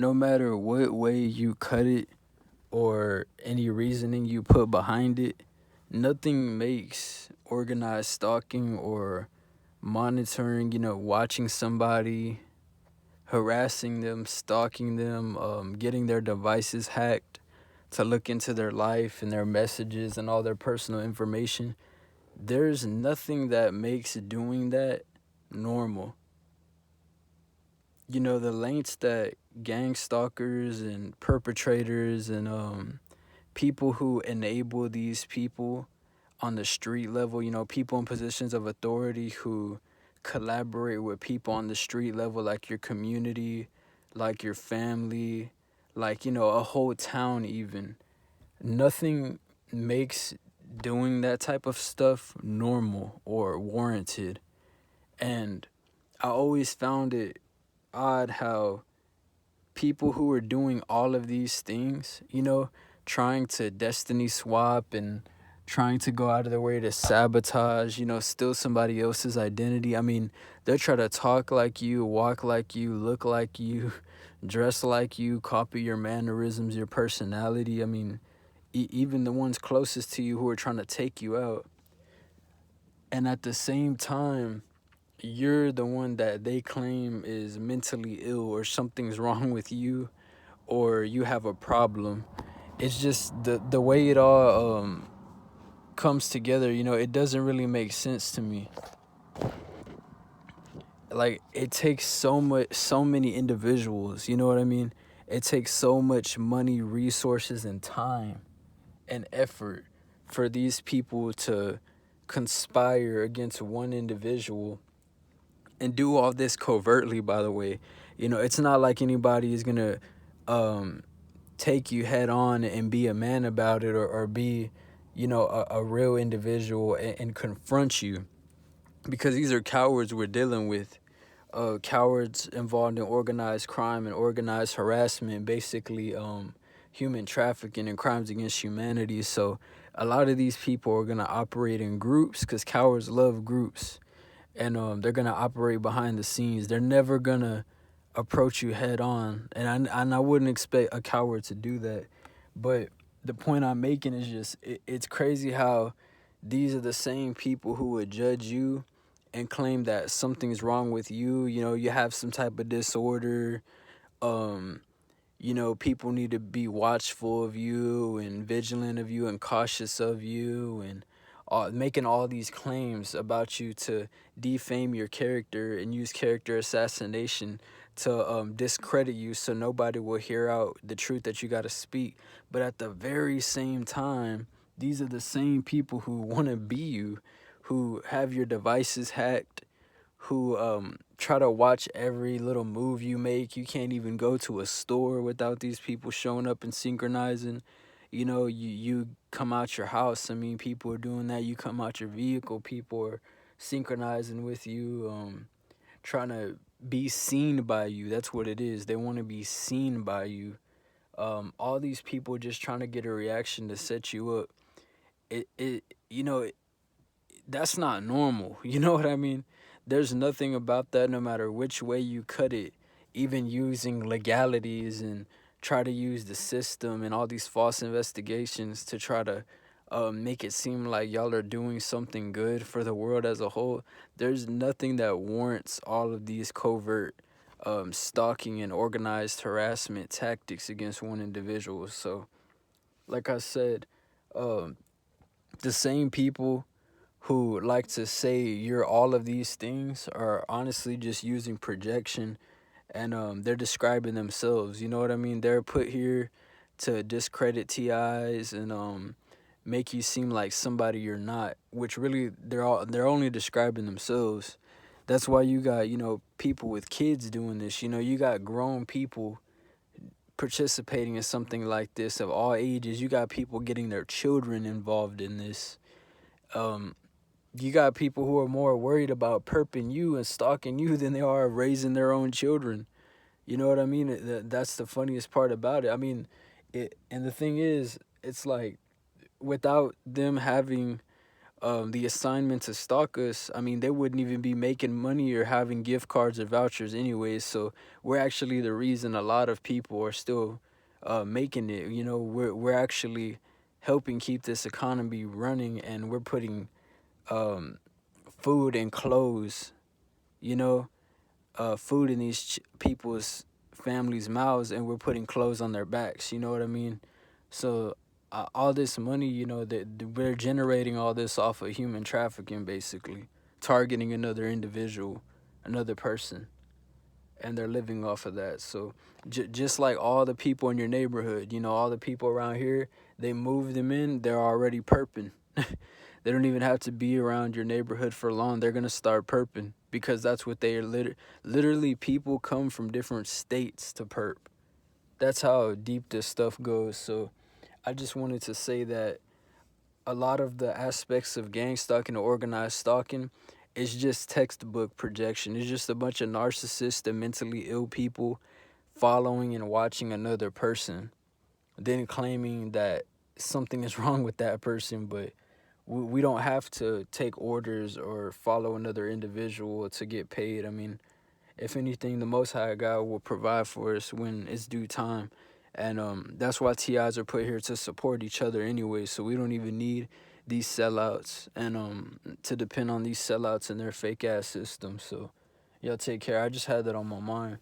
no matter what way you cut it or any reasoning you put behind it, nothing makes organized stalking or monitoring, watching somebody, harassing them, stalking them, getting their devices hacked to look into their life and their messages and all their personal information. There's nothing that makes doing that normal. The lengths that gang stalkers and perpetrators and people who enable these people on the street level, people in positions of authority who collaborate with people on the street level, like your community, like your family, like, a whole town even. Nothing makes doing that type of stuff normal or warranted. And I always found it odd how people who are doing all of these things, trying to destiny swap and trying to go out of their way to sabotage, steal somebody else's identity. I mean, they'll try to talk like you, walk like you, look like you, dress like you, copy your mannerisms, your personality. I mean, even the ones closest to you who are trying to take you out. And at the same time, you're the one that they claim is mentally ill or something's wrong with you or you have a problem. It's just the way it all comes together, it doesn't really make sense to me. Like, it takes so many individuals, you know what I mean? It takes so much money, resources, and time and effort for these people to conspire against one individual and do all this covertly, by the way. It's not like anybody is gonna take you head on and be a man about it, or be, a real individual and confront you, because these are cowards we're dealing with. Cowards involved in organized crime and organized harassment, basically human trafficking and crimes against humanity. So a lot of these people are going to operate in groups because cowards love groups. And they're going to operate behind the scenes. They're never going to approach you head on. And I wouldn't expect a coward to do that. But the point I'm making is just, it's crazy how these are the same people who would judge you and claim that something's wrong with you. You have some type of disorder. People need to be watchful of you and vigilant of you and cautious of you, and making all these claims about you to defame your character and use character assassination to discredit you so nobody will hear out the truth that you got to speak. But at the very same time, these are the same people who want to be you, who have your devices hacked, who try to watch every little move you make. You can't even go to a store without these people showing up and synchronizing. You come out your house, I mean, people are doing that. You come out your vehicle, people are synchronizing with you, trying to be seen by you. That's what it is. They want to be seen by you. All these people just trying to get a reaction to set you up. That's not normal. You know what I mean? There's nothing about that, no matter which way you cut it, even using legalities and try to use the system and all these false investigations to try to make it seem like y'all are doing something good for the world as a whole. There's nothing that warrants all of these covert stalking and organized harassment tactics against one individual. So, like I said, the same people who like to say you're all of these things are honestly just using projection, and they're describing themselves. You know what I mean? They're put here to discredit TIs and make you seem like somebody you're not, which really they're only describing themselves. That's why you got, people with kids doing this. You got grown people participating in something like this of all ages. You got people getting their children involved in this. You got people who are more worried about perping you and stalking you than they are raising their own children. You know what I mean? That's the funniest part about it. I mean, and the thing is, it's like, without them having the assignment to stalk us, I mean, they wouldn't even be making money or having gift cards or vouchers anyways. So we're actually the reason a lot of people are still making it. You know, we're actually helping keep this economy running, and we're putting um, food and clothes, you know, food in these people's families' mouths, and we're putting clothes on their backs. You know what I mean? So all this money, you know, that we're generating all this off of human trafficking, basically targeting another individual, another person, and they're living off of that. So just like all the people in your neighborhood, you know, all the people around here, they move them in, they're already perping. They don't even have to be around your neighborhood for long. They're gonna start perping because that's what they are. Literally, people come from different states to perp. That's how deep this stuff goes. So I just wanted to say that a lot of the aspects of gang stalking or organized stalking is just textbook projection. It's just a bunch of narcissists and mentally ill people following and watching another person, then claiming that something is wrong with that person. But we don't have to take orders or follow another individual to get paid. I mean, if anything, the Most High God will provide for us when it's due time. And that's why TIs are put here to support each other anyway. So we don't even need these sellouts and to depend on these sellouts and their fake ass system. So y'all take care. I just had that on my mind.